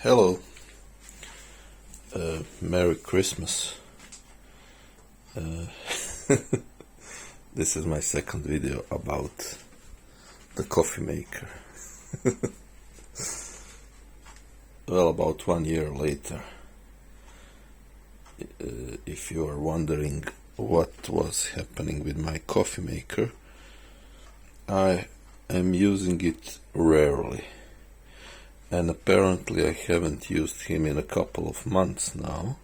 Hello, Merry Christmas. This is my second video about the coffee maker. Well, about 1 year later, if you are wondering what was happening with my coffee maker, I am using it rarely. And apparently I haven't used him in a couple of months now.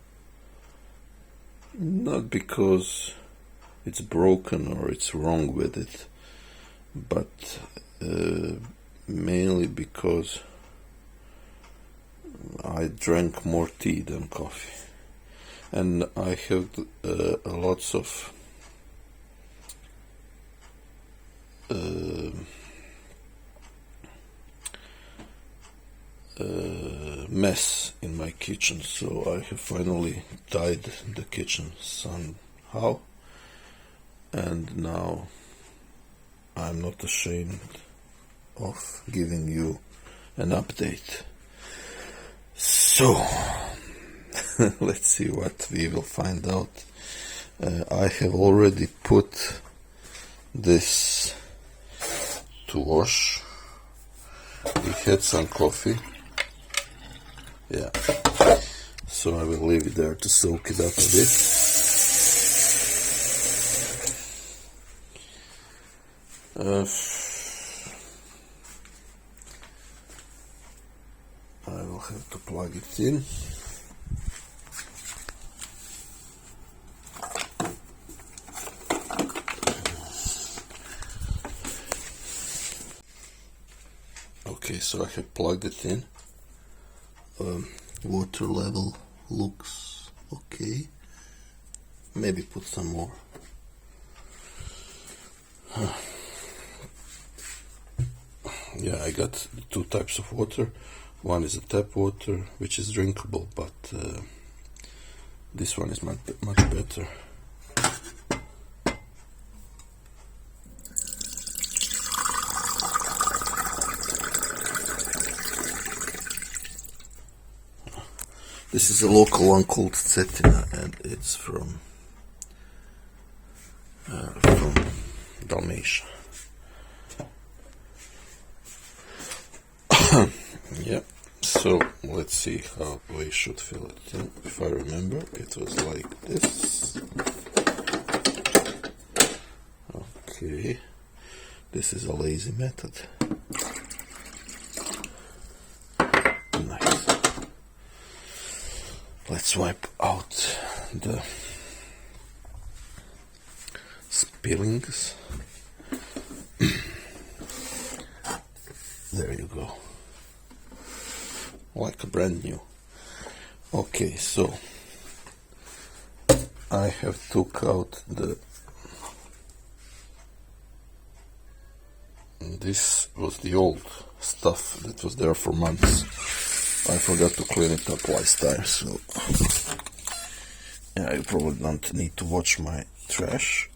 Not because it's broken or it's wrong with it, but mainly because I drank more tea than coffee. And I have lots of mess in my kitchen, so I have finally tied the kitchen somehow, and now I'm not ashamed of giving you an update. So let's see what we will find out. I have already put this to wash. We had some coffee. Yeah, so I will leave it there to soak it up a bit. I will have to plug it in. Okay, so I have plugged it in. Water level looks okay. Maybe put some more. Yeah, I got two types of water. One is a tap water, which is drinkable, but this one is much better. This is a local one called Cetina, and it's from Dalmatia. Yeah, so let's see how we should fill it in. If I remember, it was like this. Okay, this is a lazy method. Nice. Let's wipe out the spillings. There you go. Like a brand new. Okay, so I have took out this was the old stuff that was there for months. I forgot to clean it up last time, so yeah, I probably don't need to watch my trash.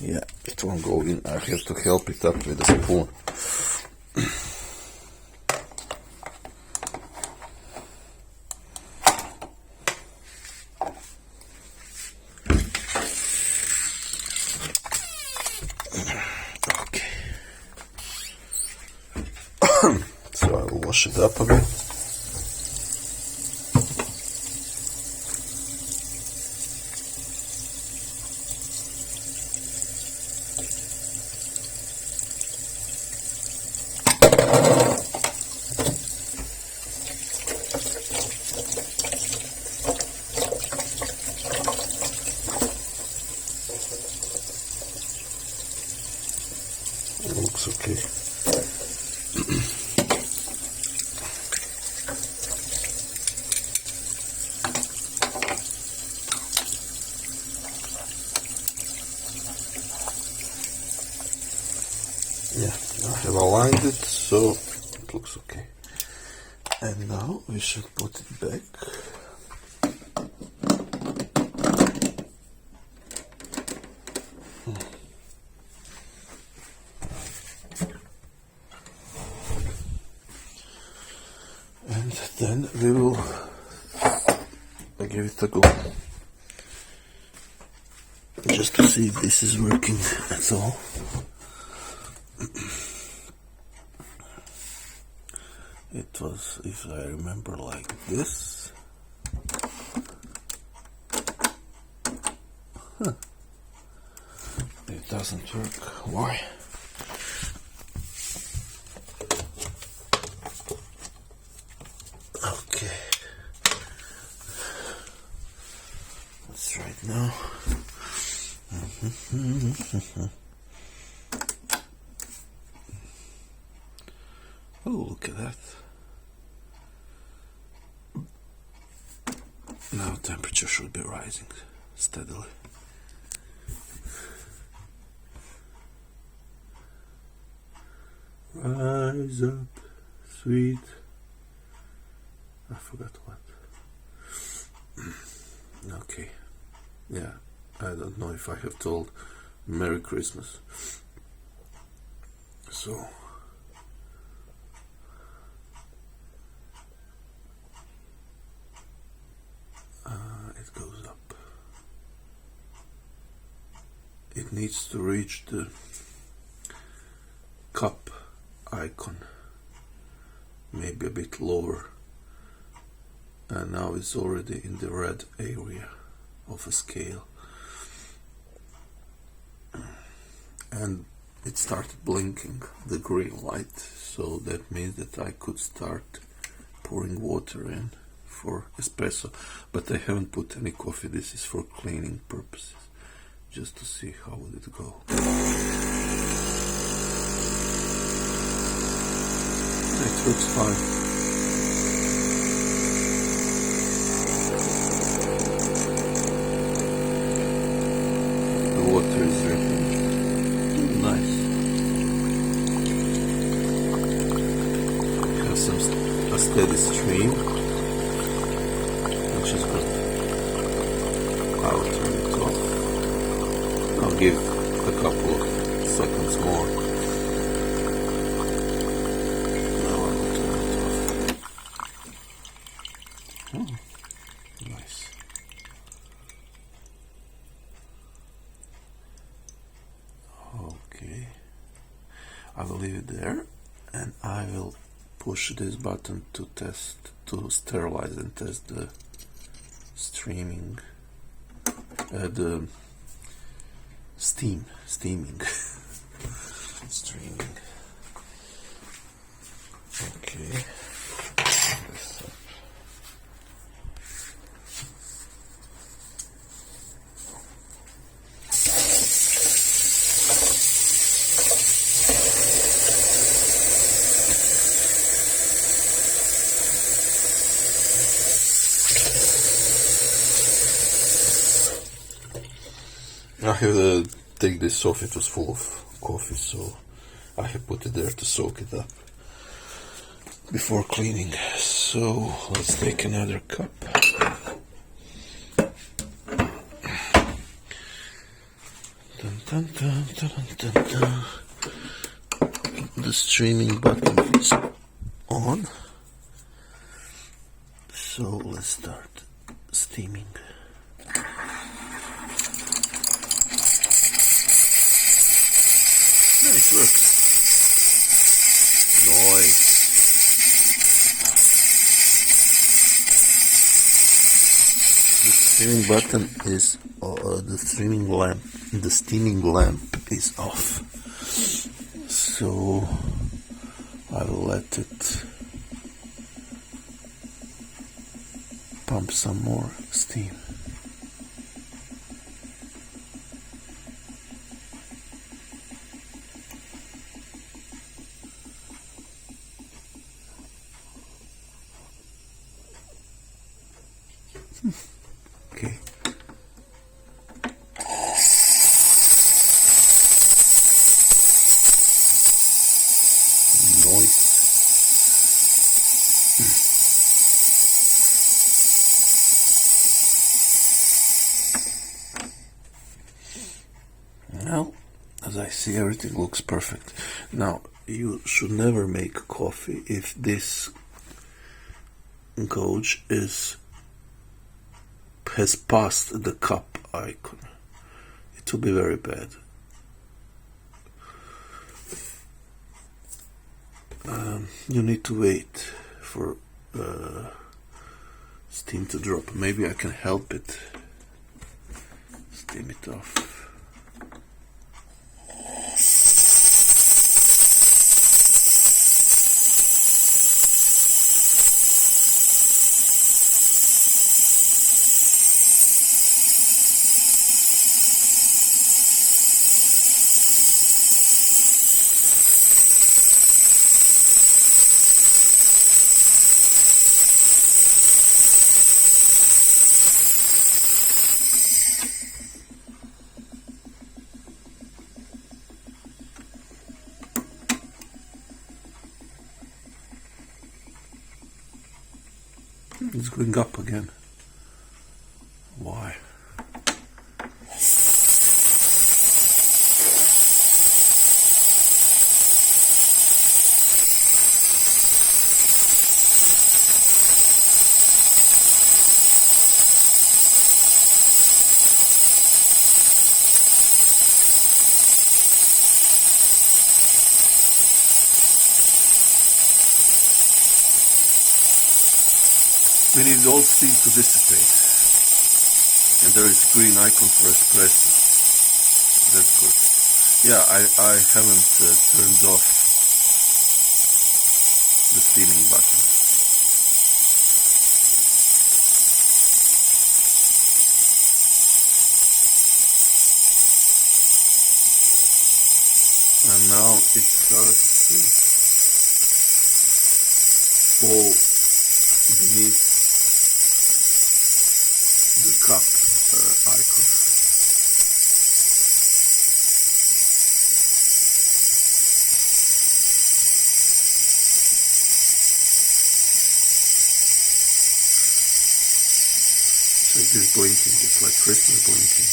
Yeah, it won't go in. I have to help it up with a spoon. Okay. So I will wash it up a bit. Looks okay. Yeah, I have aligned it, so it looks okay. And now we should put it back. Then we will give it a go, just to see if this is working at all. It was, if I remember, like this. It doesn't work. Why? Okay. Let's try it now. Oh, look at that. Now temperature should be rising steadily. Rise up, sweet. I forgot what. Okay. Yeah, I don't know if I have told Merry Christmas. So it goes up. It needs to reach the cup icon, maybe a bit lower, and now it's already in the red area of a scale, and it started blinking the green light, so that means that I could start pouring water in for espresso, but I haven't put any coffee. This is for cleaning purposes, just to see how would it go. It works fine. The water is dripping. Nice. It has a steady stream, which is good. I'll turn it off. I'll give a couple of seconds more. Nice. Okay. I will leave it there, and I will push this button to sterilize and test the steaming streaming. Okay. This up. I have to take this off. It was full of coffee, so I have put it there to soak it up before cleaning. So let's take another cup. Dun, dun, dun, dun, dun, dun. The streaming button is on, so let's start steaming. It works. Nice. The streaming button is the steaming lamp is off. So I will let it pump some more steam. Okay. Noise. Well, as I see, everything looks perfect. Now, you should never make coffee if this gauge has passed the cup icon. It will be very bad. You need to wait for steam to drop. Maybe I can help it. Steam it off. It's going up again. Why? We need all steam to dissipate. And there is green icon for espresso. That's good. Yeah, I haven't turned off the steaming button. And now it starts to fall beneath the cup icon. Check this blinking, it's like Christmas blinking.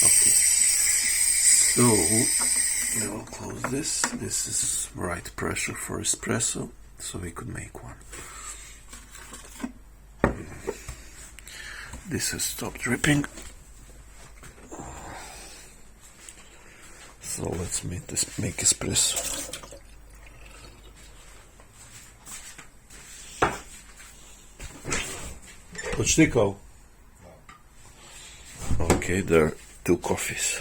Okay. So we will close this. This is right pressure for espresso, so we could make one. This has stopped dripping. So let's make espresso. Počtikal? Okay, there are 2 coffees.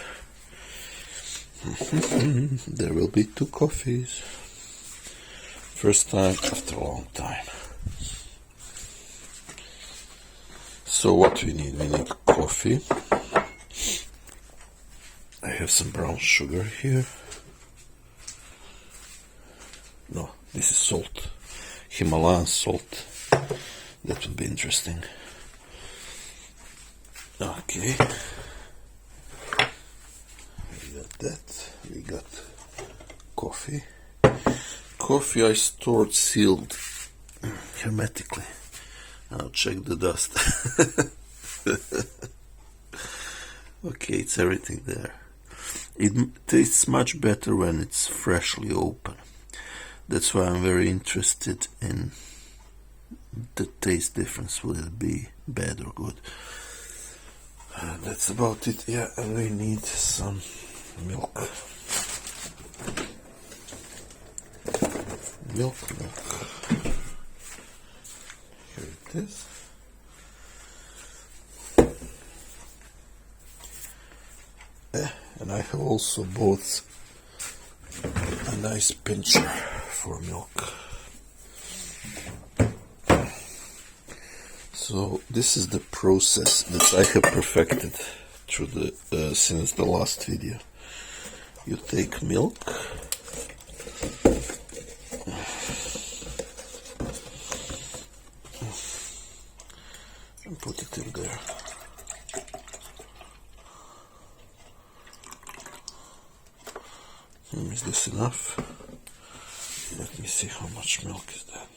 There will be 2 coffees. First time after a long time. So what we need? We need coffee. I have some brown sugar here. No, this is salt. Himalayan salt. That would be interesting. Okay. We got that. We got coffee. Coffee I stored sealed hermetically. I'll check the dust. Okay, it's everything there. It tastes much better when it's freshly open. That's why I'm very interested in the taste difference. Will it be bad or good? That's about it. Yeah, and we need some milk. Milk. Here it is. And I have also bought a nice pincher for milk. So this is the process that I have perfected through since the last video. You take milk, and put it in there. Is this enough? Let me see how much milk is that.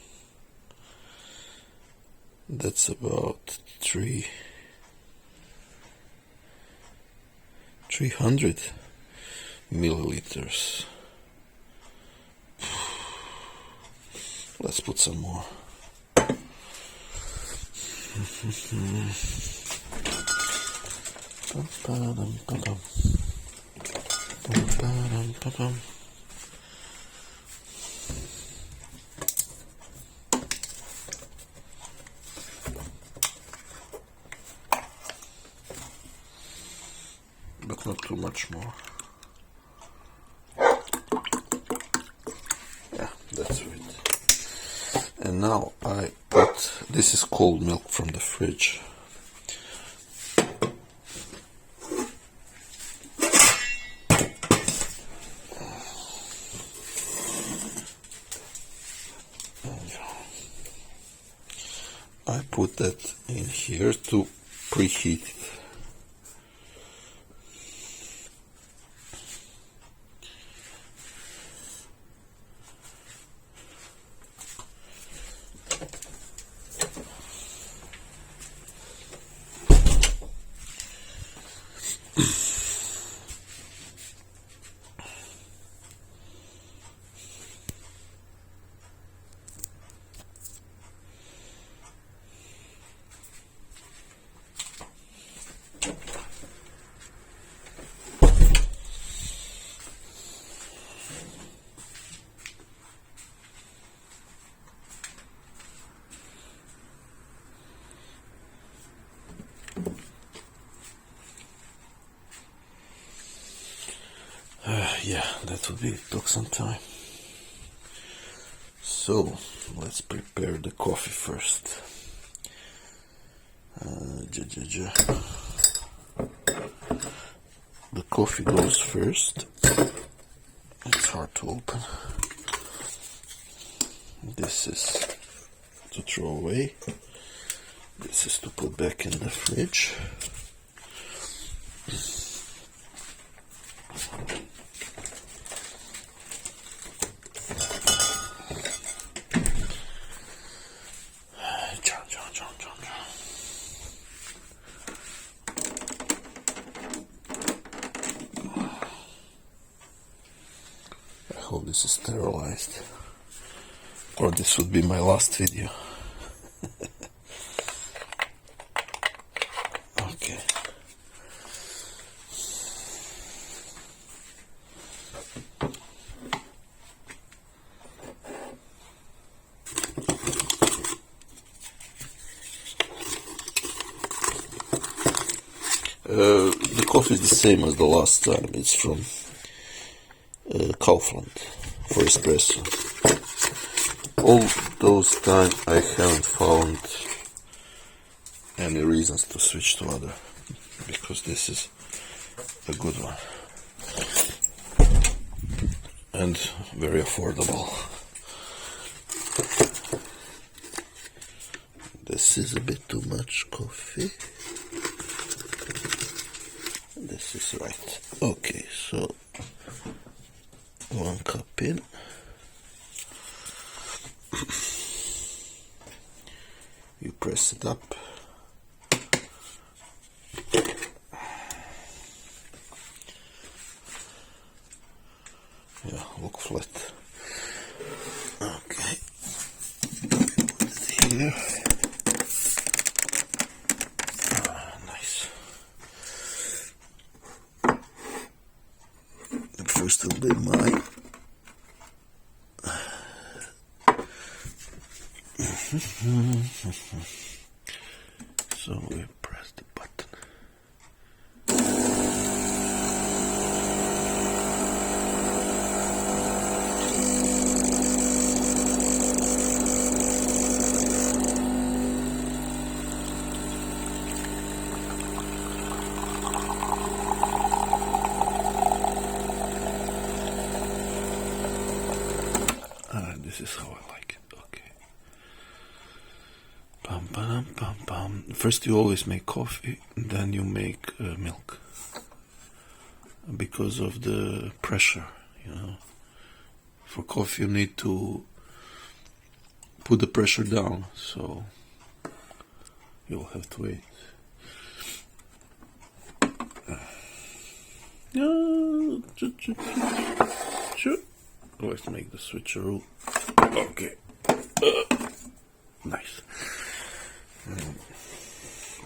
That's about 300. milliliters. Let's put some more. But not too much more. Yeah, that's it. And now I put, this is cold milk from the fridge. I put that in here to preheat it. Yeah, that would be, took some time. So, let's prepare the coffee first. The coffee goes first. It's hard to open. This is to throw away. This is to put back in the fridge. I hope this is sterilized, or this would be my last video. Okay. The coffee is the same as the last time. It's from Kaufland for espresso. All those time I haven't found any reasons to switch to other, because this is a good one and very affordable. This is a bit too much coffee. This is right. Okay, so 1 cup in. You press it up. Yeah, look flat. Okay. Put it here. Nice. The first will be mine. So we press the button. This is how I like it. Okay. Pam, pam, pam, pam. First you always make coffee, then you make milk. Because of the pressure, you know. For coffee you need to put the pressure down, so you'll have to wait. Let's make the switcheroo. Okay. Nice.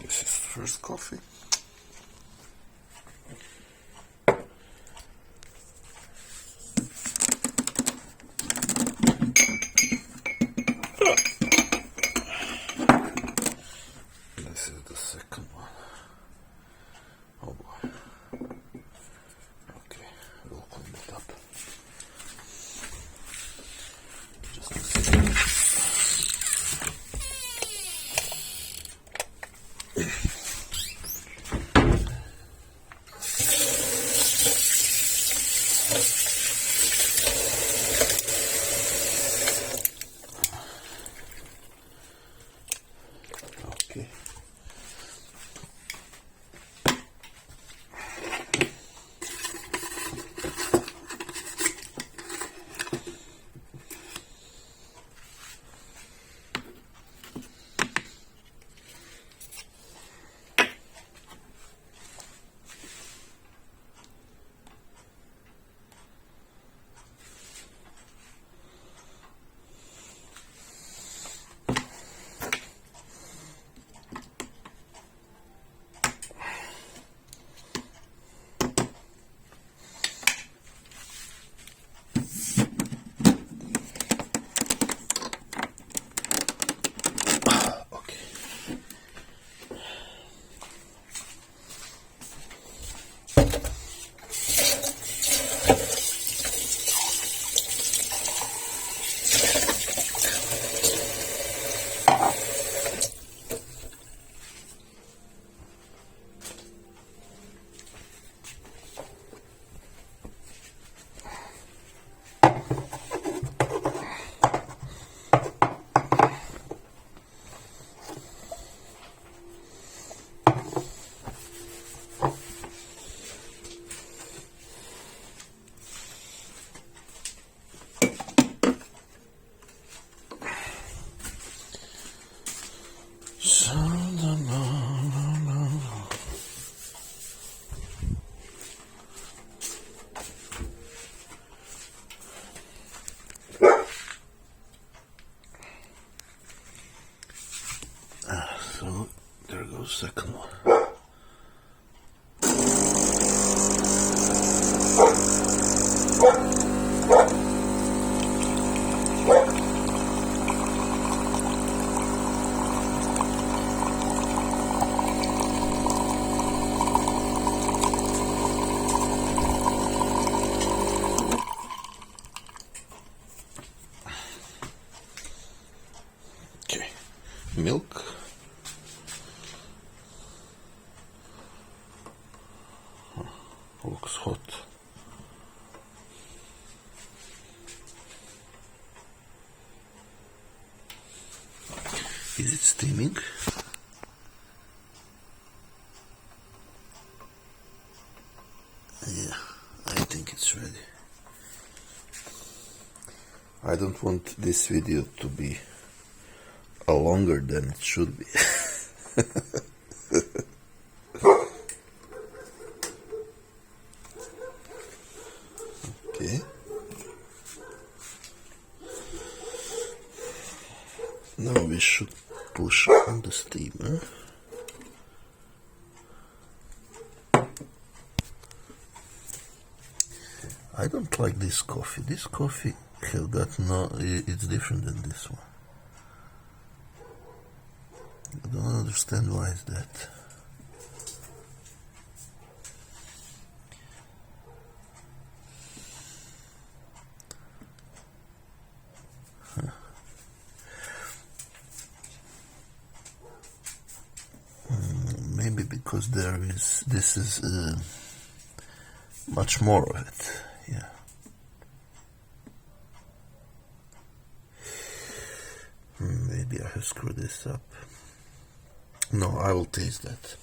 This is the first coffee. This is the second one. Oh boy. Okay, we'll clean it up. Just a second. Okay. So there goes second one. Okay, milk. Looks hot. Is it steaming? Yeah, I think it's ready. I don't want this video to be longer than it should be. Okay. Now we should push on the steamer. I don't like this coffee. This coffee have got it's different than this one. I don't understand why is that. Maybe because this is much more of it. Yeah. Maybe I have screwed this up. No, I will taste that.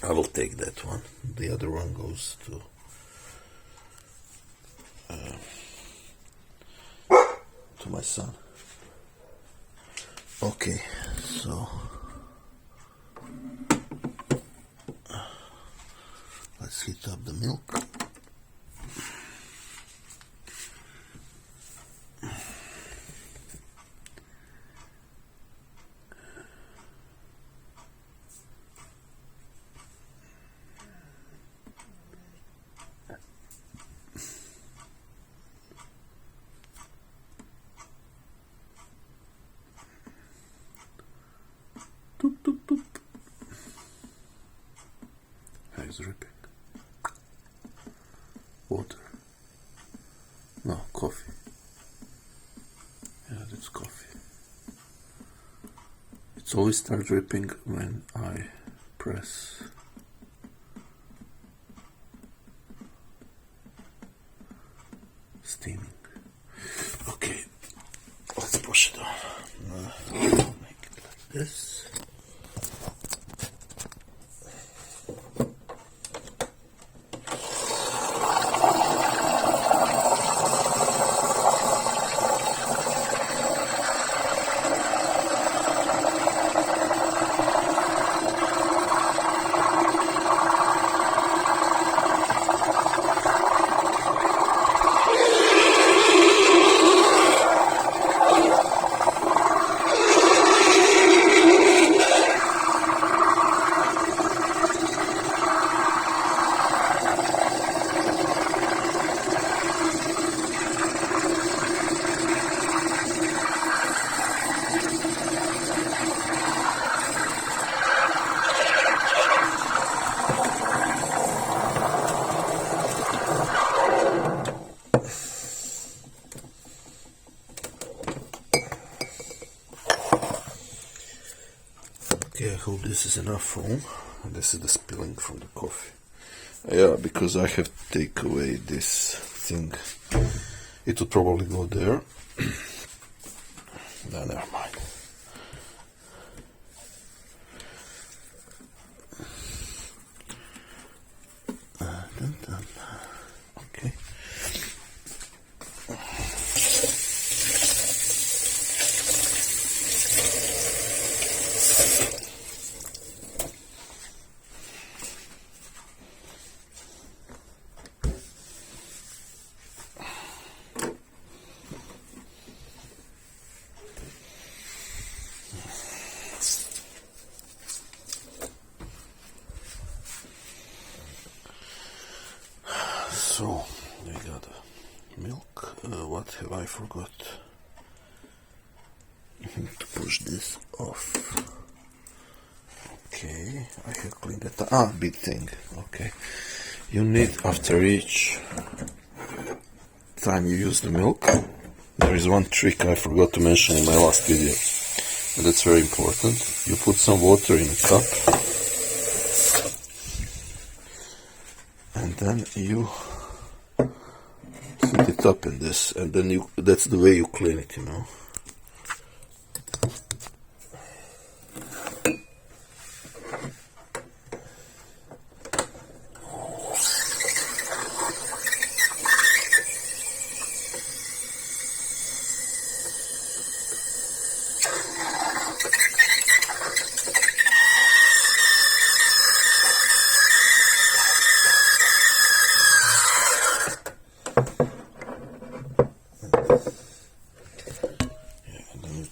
I will take that one. The other one goes to my son. Okay, so let's heat up the milk. starts dripping. Water. No, coffee. Yeah, that's coffee. It's always start dripping when I press. Steaming. Okay, let's push it on. Make it like this. Okay, I hope this is enough foam. This is the spilling from the coffee. Yeah, because I have to take away this thing. It will probably go there. No, never mind. Okay. So, we got milk. What have I forgot? I need to push this off. Okay, I have cleaned that. Big thing. Okay. You need, after each time you use the milk, there is one trick I forgot to mention in my last video. And that's very important. You put some water in a cup. And then you heat it up in this, and then that's the way you clean it, you know.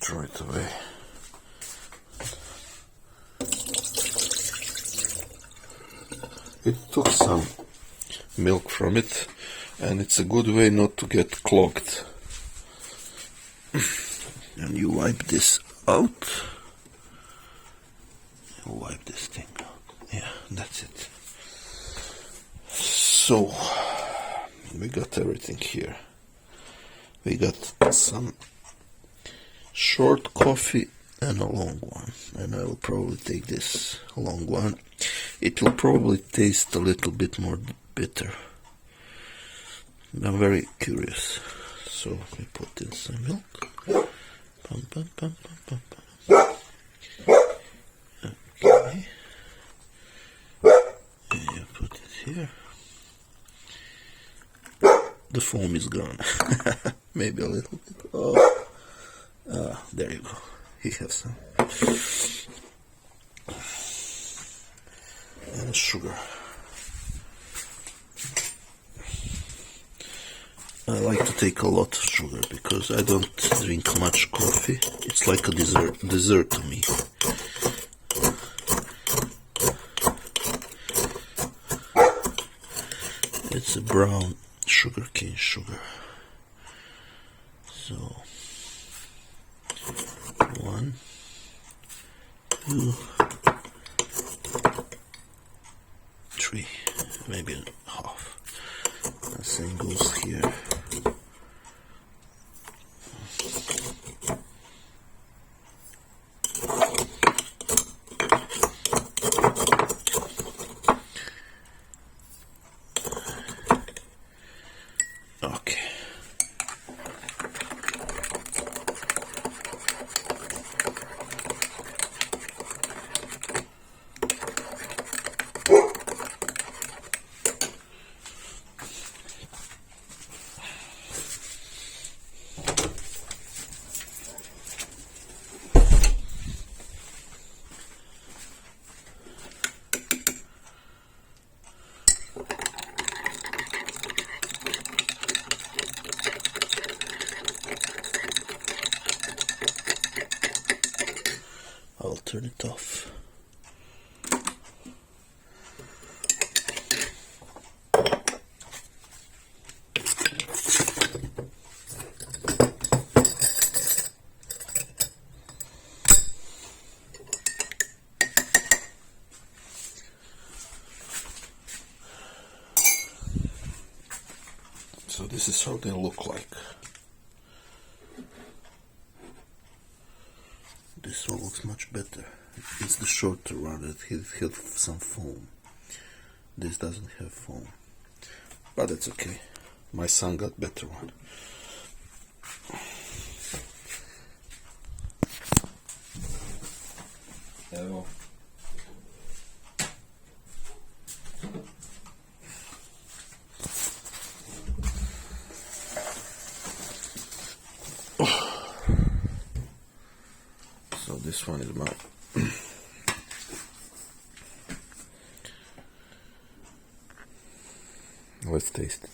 Throw it away. It took some milk from it, and it's a good way not to get clogged. And you wipe this out. You wipe this thing out. Yeah, that's it. So, we got everything here. We got some short coffee and a long one, and I will probably take this long one. It will probably taste a little bit more bitter. I'm very curious. So we put in some milk. Pum, pum, pum, pum, pum, pum. Okay. And you put it here. The foam is gone. Maybe a little bit. Oh. There you go. You have some. And sugar. I like to take a lot of sugar because I don't drink much coffee. It's like a dessert to me. It's a brown sugarcane sugar. So 1, 2, 3. 3, maybe half. The same goes here. Okay. I'll turn it off. So this is how they look like. This one looks much better. It's the shorter one that had some foam. This doesn't have foam, but it's okay. My son got better one. Evo. So this one is mine. Let's taste it.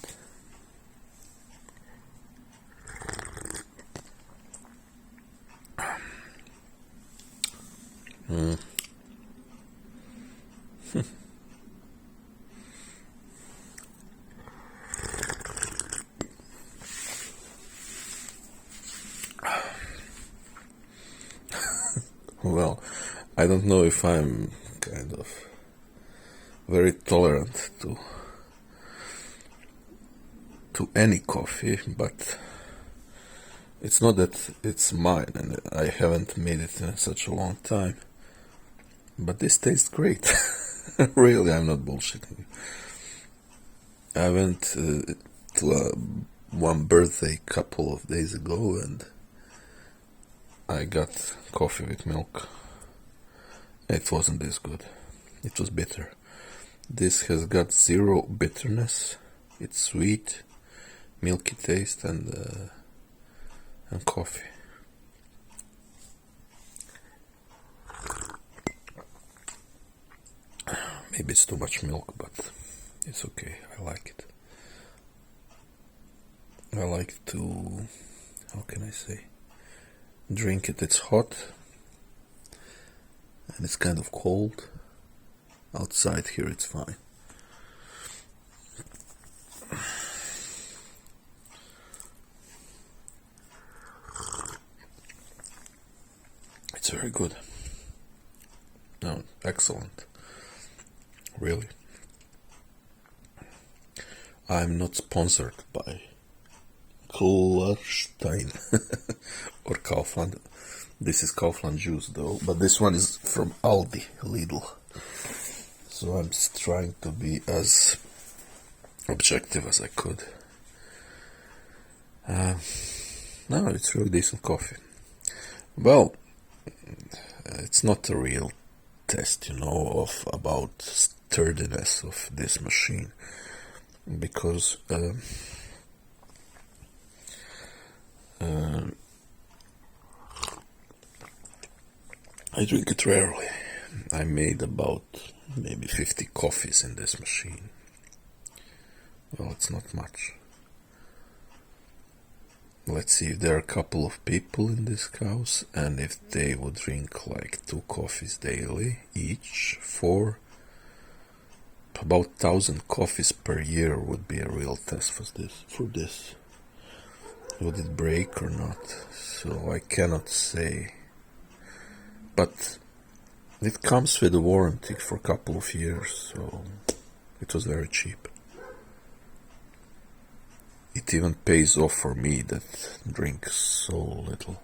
Well, I don't know if I'm kind of very tolerant to any coffee, but it's not that it's mine and I haven't made it in such a long time. But this tastes great. Really, I'm not bullshitting. I went to one birthday a couple of days ago and I got coffee with milk. It wasn't this good. It was bitter. This has got zero bitterness. It's sweet, milky taste, and coffee. Maybe it's too much milk, but it's okay. I like it. I like to, how can I say, drink it. It's hot and it's kind of cold. Outside here it's fine. It's very good. No, excellent. Really. I'm not sponsored by Klarstein or Kaufland. This is Kaufland juice though, but this one is from Aldi, Lidl. So I'm trying to be as objective as I could. No, it's really decent coffee. Well, it's not a real test, of about sturdiness of this machine, because I drink it rarely. I made about maybe 50 coffees in this machine. Well, it's not much. Let's see if there are a couple of people in this house, and if they would drink like 2 coffees daily each, for about 1,000 coffees per year would be a real test for this. Would it break or not? So I cannot say. But it comes with a warranty for a couple of years, so It was very cheap. It even pays off for me that drink so little.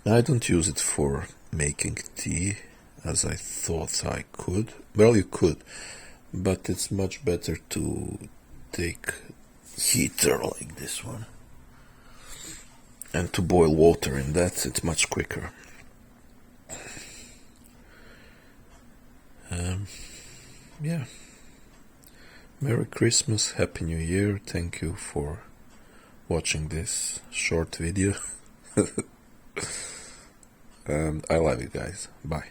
I don't use it for making tea as I thought I could. Well, you could, but it's much better to take heater like this one and to boil water in that. It's much quicker. Yeah. Merry Christmas, Happy New Year. Thank you for watching this short video. And I love you guys. Bye.